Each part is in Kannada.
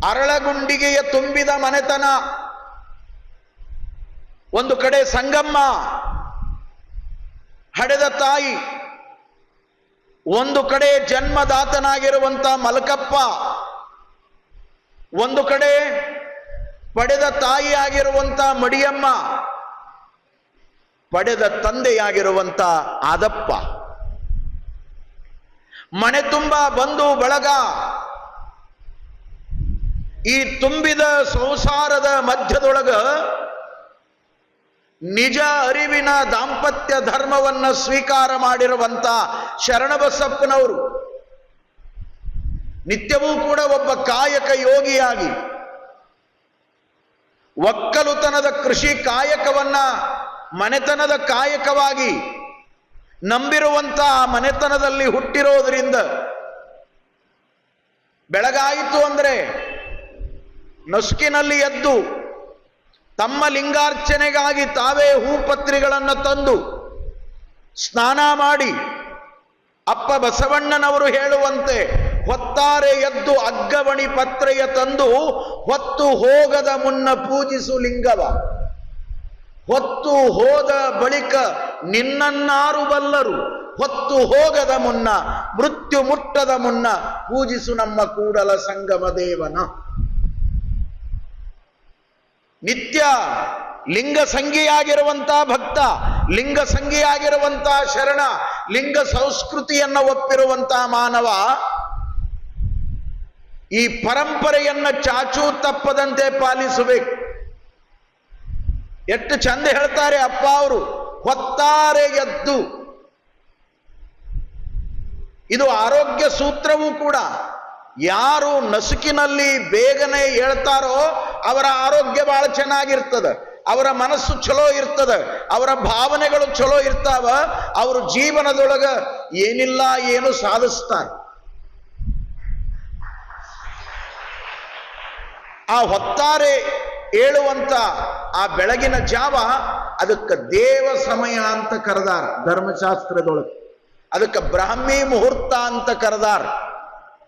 ಅರಳಗುಂಡಿಗೆಯ ತುಂಬಿದ ಮನೆತನ, ಒಂದು ಕಡೆ ಸಂಗಮ್ಮ ಹಡೆದ ತಾಯಿ, ಒಂದು ಕಡೆ ಜನ್ಮದಾತನಾಗಿರುವಂತ ಮಲಕಪ್ಪ, ಒಂದು ಕಡೆ ಪಡೆದ ತಾಯಿಯಾಗಿರುವಂತ ಮಡಿಯಮ್ಮ, ಪಡೆದ ತಂದೆಯಾಗಿರುವಂತ ಆದಪ್ಪ. ಮನೆ ತುಂಬ ಬಂಧು ಬಳಗ. ಈ ತುಂಬಿದ ಸಂಸಾರದ ಮಧ್ಯದೊಳಗ ನಿಜ ಅರಿವಿನ ದಾಂಪತ್ಯ ಧರ್ಮವನ್ನ ಸ್ವೀಕಾರ ಮಾಡಿರುವಂತ ಶರಣಬಸಪ್ಪನವರು ನಿತ್ಯವೂ ಕೂಡ ಒಬ್ಬ ಕಾಯಕ ಯೋಗಿಯಾಗಿ ಒಕ್ಕಲುತನದ ಕೃಷಿ ಕಾಯಕವನ್ನ ಮನೆತನದ ಕಾಯಕವಾಗಿ ನಂಬಿರುವಂತ ಮನೆತನದಲ್ಲಿ ಹುಟ್ಟಿರೋದ್ರಿಂದ ಬೆಳಗಾಯಿತು ಅಂದ್ರೆ ನಸುಕಿನಲ್ಲಿ ಎದ್ದು ತಮ್ಮ ಲಿಂಗಾರ್ಚನೆಗಾಗಿ ತಾವೇ ಹೂಪತ್ರಿಗಳನ್ನು ತಂದು ಸ್ನಾನ ಮಾಡಿ ಅಪ್ಪ ಬಸವಣ್ಣನವರು ಹೇಳುವಂತೆ ಹೊತ್ತಾರೆ ಎದ್ದು ಅಗ್ಗವಣಿ ಪತ್ರೆಯ ತಂದು ಹೊತ್ತು ಹೋಗದ ಮುನ್ನ ಪೂಜಿಸು ಲಿಂಗವ, ಹೊತ್ತು ಹೋದ ಬಳಿಕ ನಿನ್ನನ್ನಾರು ಬಲ್ಲರು, ಹೊತ್ತು ಹೋಗದ ಮುನ್ನ ಮೃತ್ಯು ಮುಟ್ಟದ ಮುನ್ನ ಪೂಜಿಸು ನಮ್ಮ ಕೂಡಲ ಸಂಗಮ ದೇವನ. ನಿತ್ಯ ಲಿಂಗ ಸಂಗಿಯಾಗಿರುವಂತ ಭಕ್ತ, ಲಿಂಗ ಸಂಗಿಯಾಗಿರುವಂತ ಶರಣ, ಲಿಂಗ ಸಂಸ್ಕೃತಿಯನ್ನ ಒಪ್ಪಿರುವಂತ ಮಾನವ ಈ ಪರಂಪರೆಯನ್ನ ಚಾಚೂ ತಪ್ಪದಂತೆ ಪಾಲಿಸಬೇಕು. ಎಷ್ಟು ಚಂದ ಹೇಳ್ತಾರೆ ಅಪ್ಪ ಅವರು, ಹೊತ್ತಾರೆ ಎದ್ದು. ಇದು ಆರೋಗ್ಯ ಸೂತ್ರವೂ ಕೂಡ. ಯಾರು ನಸುಕಿನಲ್ಲಿ ಬೇಗನೆ ಹೇಳ್ತಾರೋ ಅವರ ಆರೋಗ್ಯ ಬಹಳ ಚೆನ್ನಾಗಿರ್ತದೆ, ಅವರ ಮನಸ್ಸು ಚಲೋ ಇರ್ತದೆ, ಅವರ ಭಾವನೆಗಳು ಚಲೋ ಇರ್ತಾವ, ಅವರು ಜೀವನದೊಳಗ ಏನಿಲ್ಲ ಏನು ಸಾಧಿಸ್ತಾರೆ. ಆ ಹೊತ್ತಾರೆ ಹೇಳುವಂತ ಆ ಬೆಳಗಿನ ಜಾವ ಅದಕ್ಕೆ ದೇವ ಸಮಯ ಅಂತ ಕರೆದಾರ ಧರ್ಮಶಾಸ್ತ್ರದೊಳಗೆ, ಅದಕ್ಕೆ ಬ್ರಾಹ್ಮಿ ಮುಹೂರ್ತ ಅಂತ ಕರೆದಾರ.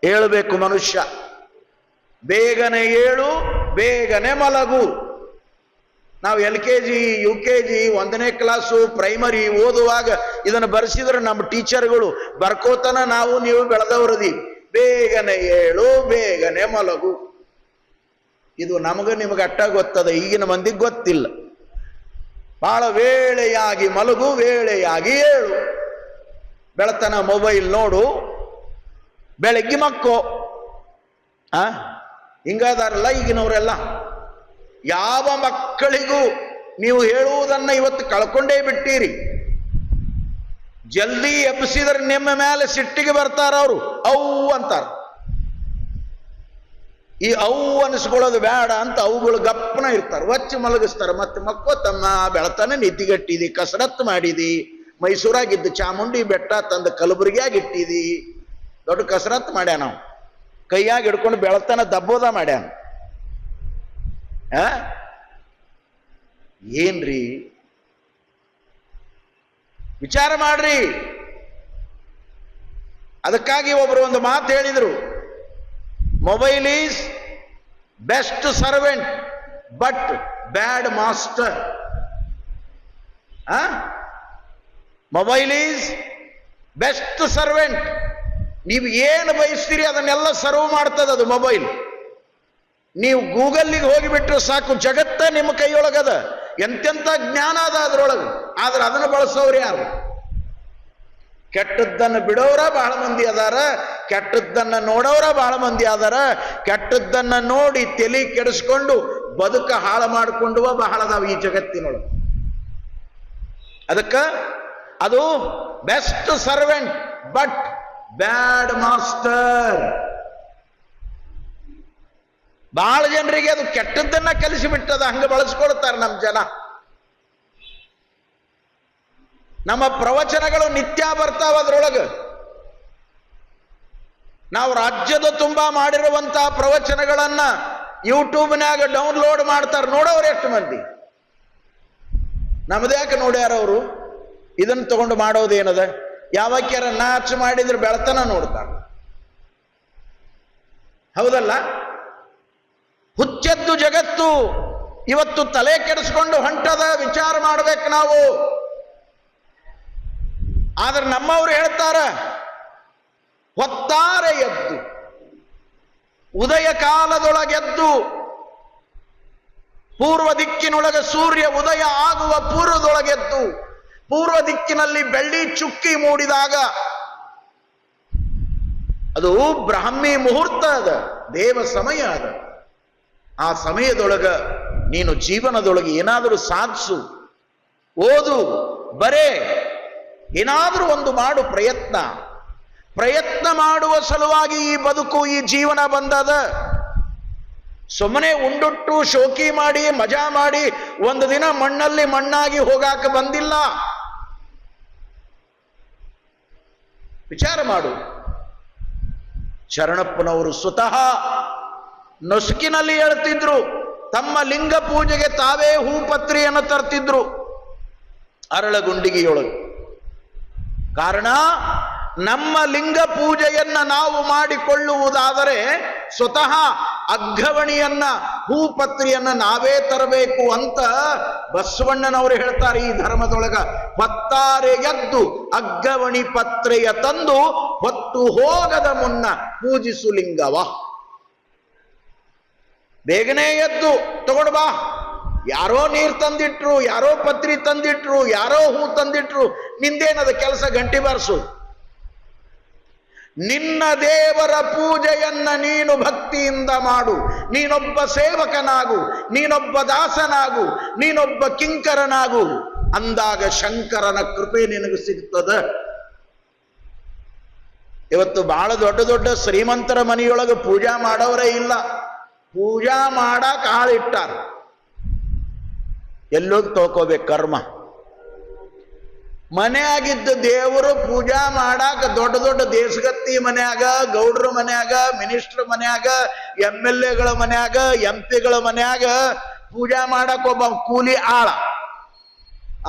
ಹೇಳಬೇಕು ಮನುಷ್ಯ, ಬೇಗನೆ ಏಳು ಬೇಗನೆ ಮಲಗು. ನಾವು LKG UKG 1ನೇ ಕ್ಲಾಸು ಪ್ರೈಮರಿ ಓದುವಾಗ ಇದನ್ನು ಬರೆಸಿದ್ರೆ ನಮ್ಮ ಟೀಚರ್ಗಳು ಬರ್ಕೋತನ ನಾವು ನೀವು ಬೆಳೆದವರದಿ, ಬೇಗನೆ ಏಳು ಬೇಗನೆ ಮಲಗು. ಇದು ನಿಮಗೆ ಅಟ್ಟ ಗೊತ್ತದ, ಈಗಿನ ಮಂದಿಗೆ ಗೊತ್ತಿಲ್ಲ. ಬಹಳ ವೇಳೆಯಾಗಿ ಮಲಗು ವೇಳೆಯಾಗಿ ಏಳು. ಬೆಳತನ ಮೊಬೈಲ್ ನೋಡು, ಬೆಳಗ್ಗೆ ಮಕ್ಕೋ. ಹಿಂಗಾದಾರಲ್ಲ ಈಗಿನವರೆಲ್ಲ. ಯಾವ ಮಕ್ಕಳಿಗೂ ನೀವು ಹೇಳುವುದನ್ನ ಇವತ್ತು ಕಳ್ಕೊಂಡೇ ಬಿಟ್ಟಿರಿ. ಜಲ್ದಿ ಎಬ್ಬಿಸಿದ್ರೆ ನಿಮ್ಮ ಮೇಲೆ ಸಿಟ್ಟಿಗೆ ಬರ್ತಾರ ಅವರು, ಅವು ಅಂತಾರ. ಈ ಅವು ಅನಿಸ್ಕೊಳ್ಳೋದು ಬೇಡ ಅಂತ ಅವುಗಳು ಗಪ್ಪನ ಇರ್ತಾರೆ, ಒಚ್ಚಿ ಮಲಗಿಸ್ತಾರೆ. ಮತ್ತೆ ಮಕ್ಕೋ ತಮ್ಮ ಬೆಳತನ ನಿದ್ದಿಗಟ್ಟಿದಿ, ಕಸರತ್ತು ಮಾಡಿದಿ, ಮೈಸೂರಾಗಿದ್ದು ಚಾಮುಂಡಿ ಬೆಟ್ಟ ತಂದು ಕಲಬುರಗಿಯಾಗಿ ಇಟ್ಟಿದಿ, ದೊಡ್ಡ ಕಸರತ್ತು ಮಾಡ್ಯಾನ ನಾವು, ಕೈಯಾಗಿ ಹಿಡ್ಕೊಂಡು ಬೆಳತನ ದಬ್ಬೋದ ಮಾಡ್ಯಾನ. ಏನ್ರಿ ವಿಚಾರ ಮಾಡ್ರಿ. ಅದಕ್ಕಾಗಿ ಒಬ್ರು ಒಂದು ಮಾತು ಹೇಳಿದ್ರು, mobile is best servant but bad master. Mobile is best servant. ನೀವು ಏನು ಬಯಸ್ತೀರಿ ಅದನ್ನೆಲ್ಲ ಸರ್ವ್ ಮಾಡ್ತದ ಅದು ಮೊಬೈಲ್. ನೀವು ಗೂಗಲ್ಗೆ ಹೋಗಿಬಿಟ್ರೆ ಸಾಕು, ಜಗತ್ತ ನಿಮ್ಮ ಕೈಯೊಳಗದ, ಎಂತೆಂಥ ಜ್ಞಾನ ಅದ ಅದರೊಳಗೆ. ಆದ್ರೆ ಅದನ್ನು ಬಳಸೋರು ಯಾರು? ಕೆಟ್ಟದ್ದನ್ನು ಬಿಡೋರ ಬಹಳ ಮಂದಿ ಅದಾರ, ಕೆಟ್ಟದ್ದನ್ನು ನೋಡೋರ ಬಹಳ ಮಂದಿ ಅದಾರ, ಕೆಟ್ಟದ್ದನ್ನು ನೋಡಿ ತಲೆ ಕೆಡಿಸ್ಕೊಂಡು ಬದುಕ ಹಾಳು ಮಾಡಿಕೊಂಡುವ ಬಹಳ ಅದಾವ ಈ ಜಗತ್ತಿನೊಳಗೆ. ಅದಕ್ಕೆ ಅದು best servant but bad master. ಬಹಳ ಜನರಿಗೆ ಅದು ಕೆಟ್ಟದ್ದನ್ನ ಕಲಿಸಿಬಿಟ್ಟದ, ಹಂಗ ಬಳಸ್ಕೊಳ್ತಾರೆ ನಮ್ಮ ಜನ. ನಮ್ಮ ಪ್ರವಚನಗಳು ನಿತ್ಯ ಬರ್ತಾವ ಅದ್ರೊಳಗೆ. ನಾವು ರಾಜ್ಯದ ತುಂಬಾ ಮಾಡಿರುವಂತಹ ಪ್ರವಚನಗಳನ್ನ ಯೂಟ್ಯೂಬ್ನಾಗ ಡೌನ್ಲೋಡ್ ಮಾಡ್ತಾರೆ, ನೋಡೋರು ಎಷ್ಟು ಮಂದಿ? ನಮ್ದ್ಯಾಕೆ ನೋಡ್ಯಾರ ಅವರು? ಇದನ್ನು ತಗೊಂಡು ಮಾಡೋದೇನದ? ಯಾವಕ್ಯಾರ ನಾಚ್ ಮಾಡಿದ್ರೆ ಬೆಳತನ ನೋಡ್ತಾರೆ, ಹೌದಲ್ಲ? ಜಗತ್ತು ಜಗತ್ತು ಇವತ್ತು ತಲೆ ಕೆಡಿಸ್ಕೊಂಡು ಹೊಂಟದ. ವಿಚಾರ ಮಾಡ್ಬೇಕು ನಾವು. ಆದ್ರೆ ನಮ್ಮವ್ರು ಹೇಳ್ತಾರ, ಹೊತ್ತಾರೆ ಎದ್ದು, ಉದಯ ಕಾಲದೊಳಗೆದ್ದು, ಪೂರ್ವ ದಿಕ್ಕಿನೊಳಗೆ ಸೂರ್ಯ ಉದಯ ಆಗುವ ಪೂರ್ವದೊಳಗೆದ್ದು, ಪೂರ್ವ ದಿಕ್ಕಿನಲ್ಲಿ ಬೆಳ್ಳಿ ಚುಕ್ಕಿ ಮೂಡಿದಾಗ ಅದು ಬ್ರಾಹ್ಮಿ ಮುಹೂರ್ತ ಅದ, ದೇವ ಸಮಯ ಅದ. ಆ ಸಮಯದೊಳಗ ನೀನು ಜೀವನದೊಳಗೆ ಏನಾದರೂ ಸಾಧಿಸು, ಓದು, ಬರೇ, ಏನಾದರೂ ಒಂದು ಮಾಡು. ಪ್ರಯತ್ನ ಮಾಡುವ ಸಲುವಾಗಿ ಈ ಬದುಕು, ಈ ಜೀವನ ಬಂದದ. ಸುಮ್ಮನೆ ಉಂಡುಟ್ಟು ಶೋಕಿ ಮಾಡಿ ಮಜಾ ಮಾಡಿ ಒಂದು ದಿನ ಮಣ್ಣಲ್ಲಿ ಮಣ್ಣಾಗಿ ಹೋಗಾಕ ಬಂದಿಲ್ಲ. ವಿಚಾರ ಮಾಡು. ಶರಣಪ್ಪನವರು ಸ್ವತಃ ನಸುಕಿನಲ್ಲಿ ಹೇಳ್ತಿದ್ರು, ತಮ್ಮ ಲಿಂಗ ಪೂಜೆಗೆ ತಾವೇ ಹೂಪತ್ರಿಯನ್ನು ತರ್ತಿದ್ರು ಅರಳಗುಂಡಿಗೆಯೊಳಗೆ. ಕಾರಣ, ನಮ್ಮ ಲಿಂಗ ಪೂಜೆಯನ್ನ ನಾವು ಮಾಡಿಕೊಳ್ಳುವುದಾದರೆ ಸ್ವತಃ ಅಗ್ಗವಣಿಯನ್ನ, ಹೂಪತ್ರಿಯನ್ನ ನಾವೇ ತರಬೇಕು ಅಂತ ಬಸವಣ್ಣನವರು ಹೇಳ್ತಾರೆ ಈ ಧರ್ಮದೊಳಗ. ಹೊತ್ತಾರೆ ಎದ್ದು ಅಗ್ಗವಣಿ ಪತ್ರೆಯ ತಂದು ಹೊತ್ತು ಹೋಗದ ಮುನ್ನ ಪೂಜಿಸು ಲಿಂಗವ. ಬೇಗನೆ ಎದ್ದು ತಗೊಂಡು ಬಾ. ಯಾರೋ ನೀರು ತಂದಿಟ್ರು, ಯಾರೋ ಪತ್ರಿ ತಂದಿಟ್ರು, ಯಾರೋ ಹೂ ತಂದಿಟ್ರು, ನಿಂದೇನದ ಕೆಲಸ? ಗಂಟಿ ಬಾರಿಸು. ನಿನ್ನ ದೇವರ ಪೂಜೆಯನ್ನ ನೀನು ಭಕ್ತಿಯಿಂದ ಮಾಡು. ನೀನೊಬ್ಬ ಸೇವಕನಾಗು, ನೀನೊಬ್ಬ ದಾಸನಾಗು, ನೀನೊಬ್ಬ ಕಿಂಕರನಾಗು. ಅಂದಾಗ ಶಂಕರನ ಕೃಪೆ ನಿನಗೆ ಸಿಗ್ತದ. ಇವತ್ತು ಬಹಳ ದೊಡ್ಡ ದೊಡ್ಡ ಶ್ರೀಮಂತರ ಮನೆಯೊಳಗೆ ಪೂಜಾ ಮಾಡೋರೇ ಇಲ್ಲ. ಪೂಜಾ ಮಾಡಾಕ ಆಳಿಟ್ಟಾರ. ಎಲ್ಲೋಗಿ ತೋಕೋಬೇಕು ಕರ್ಮ. ಮನೆಯಾಗಿದ್ದ ದೇವರು ಪೂಜಾ ಮಾಡಾಕ ದೊಡ್ಡ ದೊಡ್ಡ ದೇಶಗತ್ತಿ ಮನ್ಯಾಗ, ಗೌಡ್ರ ಮನ್ಯಾಗ, ಮಿನಿಸ್ಟರ್ ಮನ್ಯಾಗ, MLA ಗಳ ಮನ್ಯಾಗ, MP ಗಳ ಮನ್ಯಾಗ ಪೂಜಾ ಮಾಡಾಕ ಒಬ್ಬ ಕೂಲಿ ಆಳ.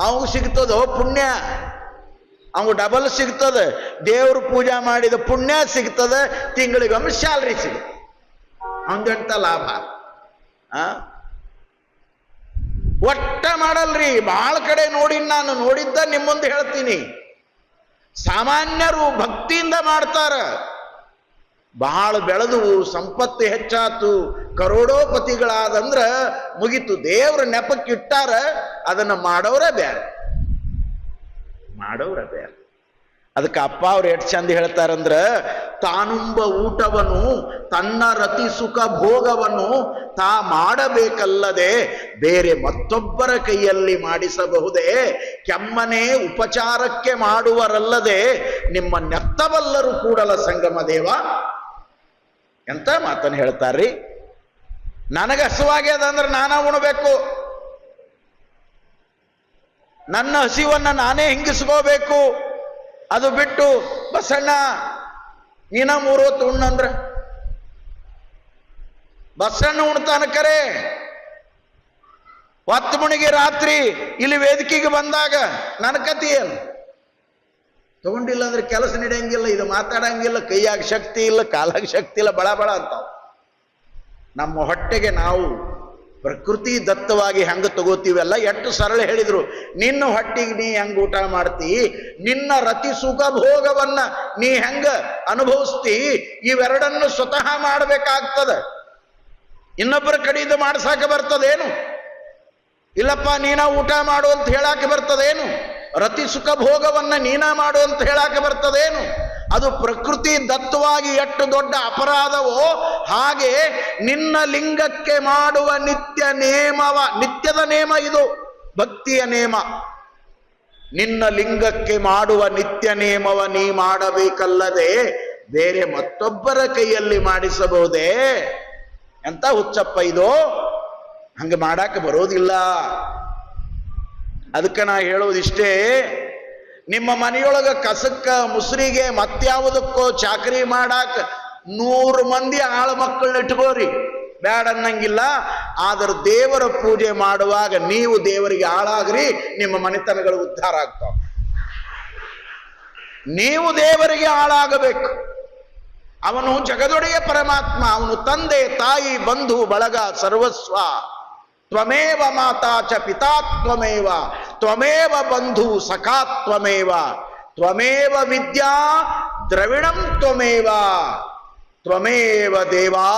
ಅವಂಗ ಸಿಗ್ತದೋ ಪುಣ್ಯ? ಅವಂಗ ಡಬಲ್ ಸಿಗ್ತದ. ದೇವ್ರ ಪೂಜಾ ಮಾಡಿದ ಪುಣ್ಯ ಸಿಗ್ತದ, ತಿಂಗಳಿಗೊಮ್ಮೆ ಸ್ಯಾಲ್ರಿ ಸಿಗ್ತದೆ. ಅವಂಗೆಂತ ಲಾಭ? ಒಟ್ಟ ಮಾಡಲ್ರಿ. ಬಹಳ ಕಡೆ ನೋಡಿ, ನಾನು ನೋಡಿದ್ದ ನಿಮ್ಮ ಮುಂದೆ ಹೇಳ್ತೀನಿ. ಸಾಮಾನ್ಯರು ಭಕ್ತಿಯಿಂದ ಮಾಡ್ತಾರ. ಬಹಳ ಬೆಳೆದು ಸಂಪತ್ತು ಹೆಚ್ಚಾತು, ಕರೋಡೋಪತಿಗಳಾದಂದ್ರ ಮುಗಿತು. ದೇವ್ರ ನೆಪಕ್ಕಿಟ್ಟಾರ, ಅದನ್ನ ಮಾಡೋರ ಬೇರೆ. ಅದಕ್ಕೆ ಅಪ್ಪ ಅವ್ರು ಎಷ್ಟು ಚಂದ ಹೇಳ್ತಾರಂದ್ರ, ತಾನುಂಬ ಊಟವನ್ನು, ತನ್ನ ರತಿ ಸುಖ ಭೋಗವನ್ನು ತಾ ಮಾಡಬೇಕಲ್ಲದೆ ಬೇರೆ ಮತ್ತೊಬ್ಬರ ಕೈಯಲ್ಲಿ ಮಾಡಿಸಬಹುದೇ? ಕೆಮ್ಮನೆ ಉಪಚಾರಕ್ಕೆ ಮಾಡುವರಲ್ಲದೆ ನಿಮ್ಮ ನೆತ್ತಬಲ್ಲರು ಕೂಡಲ ಸಂಗಮ ದೇವ. ಎಂತ ಮಾತನ್ನು ಹೇಳ್ತಾರ್ರಿ. ನನಗೆ ಹಸುವಾಗ್ಯದಂದ್ರೆ ನಾನಾ ಉಣಬೇಕು. ನನ್ನ ಹಸಿವನ್ನ ನಾನೇ ಹಿಂಗಿಸ್ಕೋಬೇಕು. ಅದು ಬಿಟ್ಟು ಬಸಣ್ಣ ನೀನ 3 ಹೊತ್ತು ಉಣ್ಣಂದ್ರ ಬಸಣ್ಣ ಉಣ್ತಾನ ಕರೆ. 10 ಮಣಿಗೆ ರಾತ್ರಿ ಇಲ್ಲಿ ವೇದಿಕೆಗೆ ಬಂದಾಗ ನನ್ನ ಕತಿ ಏನು? ತಗೊಂಡಿಲ್ಲ ಅಂದ್ರೆ ಕೆಲಸ ನಡೆಯಂಗಿಲ್ಲ, ಇದು ಮಾತಾಡಂಗಿಲ್ಲ, ಕೈಯಾಗ ಶಕ್ತಿ ಇಲ್ಲ, ಕಾಲಾಗ ಶಕ್ತಿ ಇಲ್ಲ, ಬಳ ಬಳ ಅಂತಾವ. ನಮ್ಮ ಹೊಟ್ಟೆಗೆ ನಾವು ಪ್ರಕೃತಿ ದತ್ತವಾಗಿ ಹೆಂಗ ತಗೋತೀವಲ್ಲ. ಎಷ್ಟು ಸರಳ ಹೇಳಿದ್ರು, ನಿನ್ನ ಹೊಟ್ಟಿಗೆ ನೀ ಹೆಂಗ ಊಟ ಮಾಡ್ತಿ, ನಿನ್ನ ರತಿ ಸುಖ ಭೋಗವನ್ನ ನೀ ಹೆಂಗ ಅನುಭವಿಸ್ತಿ, ಇವೆರಡನ್ನು ಸ್ವತಃ ಮಾಡಬೇಕಾಗ್ತದ. ಇನ್ನೊಬ್ಬರ ಕಡೆಯಿಂದ ಮಾಡ್ಸಾಕ ಬರ್ತದೇನು? ಇಲ್ಲಪ್ಪ ನೀನ ಊಟ ಮಾಡು ಅಂತ ಹೇಳಾಕ ಬರ್ತದೇನು? ರತಿ ಸುಖ ಭೋಗವನ್ನ ನೀನ ಮಾಡು ಅಂತ ಹೇಳಾಕ ಬರ್ತದೇನು? ಅದು ಪ್ರಕೃತಿ ದತ್ತವಾಗಿ ಎಷ್ಟು ದೊಡ್ಡ ಅಪರಾಧವೋ ಹಾಗೆ ನಿನ್ನ ಲಿಂಗಕ್ಕೆ ಮಾಡುವ ನಿತ್ಯದ ನೇಮ ಇದು ಭಕ್ತಿಯ ನೇಮ. ನಿನ್ನ ಲಿಂಗಕ್ಕೆ ಮಾಡುವ ನಿತ್ಯ ನೇಮವ ನೀ ಮಾಡಬೇಕಲ್ಲದೆ ಬೇರೆ ಮತ್ತೊಬ್ಬರ ಕೈಯಲ್ಲಿ ಮಾಡಿಸಬಹುದೇ? ಎಂತ ಹುಚ್ಚಪ್ಪ ಇದು? ಹಂಗೆ ಮಾಡಾಕ ಬರೋದಿಲ್ಲ. ಅದಕ್ಕೆ ನಾ ಹೇಳೋದಿಷ್ಟೇ, ನಿಮ್ಮ ಮನೆಯೊಳಗ ಕಸಕ್ಕ ಮುಸ್ರಿಗೆ ಮತ್ಯಾವುದಕ್ಕೋ ಚಾಕರಿ ಮಾಡಾಕ 100 ಮಂದಿ ಆಳ ಮಕ್ಕಳನ್ನ ಇಟ್ಕೋರಿ, ಬ್ಯಾಡ ಅನ್ನಂಗಿಲ್ಲ. ಆದ್ರೆ ದೇವರ ಪೂಜೆ ಮಾಡುವಾಗ ನೀವು ದೇವರಿಗೆ ಆಳಾಗ್ರಿ, ನಿಮ್ಮ ಮನೆತನಗಳು ಉದ್ಧಾರ ಆಗ್ತಾವ. ನೀವು ದೇವರಿಗೆ ಆಳಾಗಬೇಕು. ಅವನು ಜಗದೊಡೆಯ ಪರಮಾತ್ಮ, ಅವನು ತಂದೆ ತಾಯಿ ಬಂಧು ಬಳಗ ಸರ್ವಸ್ವ. ತ್ವಮೇವ ಮಾತಾ ಚ ಪಿತಾ ತ್ವಮೇವ, ತ್ವಮೇವ ಬಂಧು ಸಖಾ ತ್ವಮೇವ, ತ್ವಮೇವ ವಿದ್ಯಾ ದ್ರವಿಣಂ ತ್ವಮೇವ, ತ್ವಮೇವ ದೇವಾ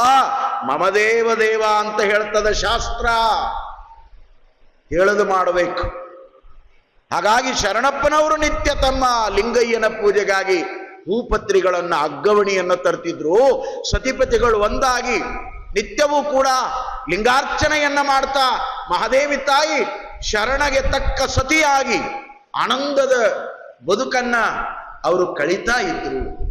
ಮಮ ದೇವ ದೇವ ಅಂತ ಹೇಳ್ತದ ಶಾಸ್ತ್ರ. ಹೇಳದು ಮಾಡಬೇಕು. ಹಾಗಾಗಿ ಶರಣಪ್ಪನವರು ನಿತ್ಯ ತಮ್ಮ ಲಿಂಗಯ್ಯನ ಪೂಜೆಗಾಗಿ ಹೂಪತ್ರಿಗಳನ್ನು ಅಗ್ಗವಣಿಯನ್ನು ತರ್ತಿದ್ರು. ಸತಿಪತಿಗಳು ಒಂದಾಗಿ ನಿತ್ಯವೂ ಕೂಡ ಲಿಂಗಾರ್ಚನೆಯನ್ನ ಮಾಡ್ತಾ ಮಹಾದೇವಿ ತಾಯಿ ಶರಣಗೆ ತಕ್ಕ ಸತಿಯಾಗಿ ಆನಂದದ ಬದುಕನ್ನ ಅವರು ಕಳೀತಾ ಇದ್ರು.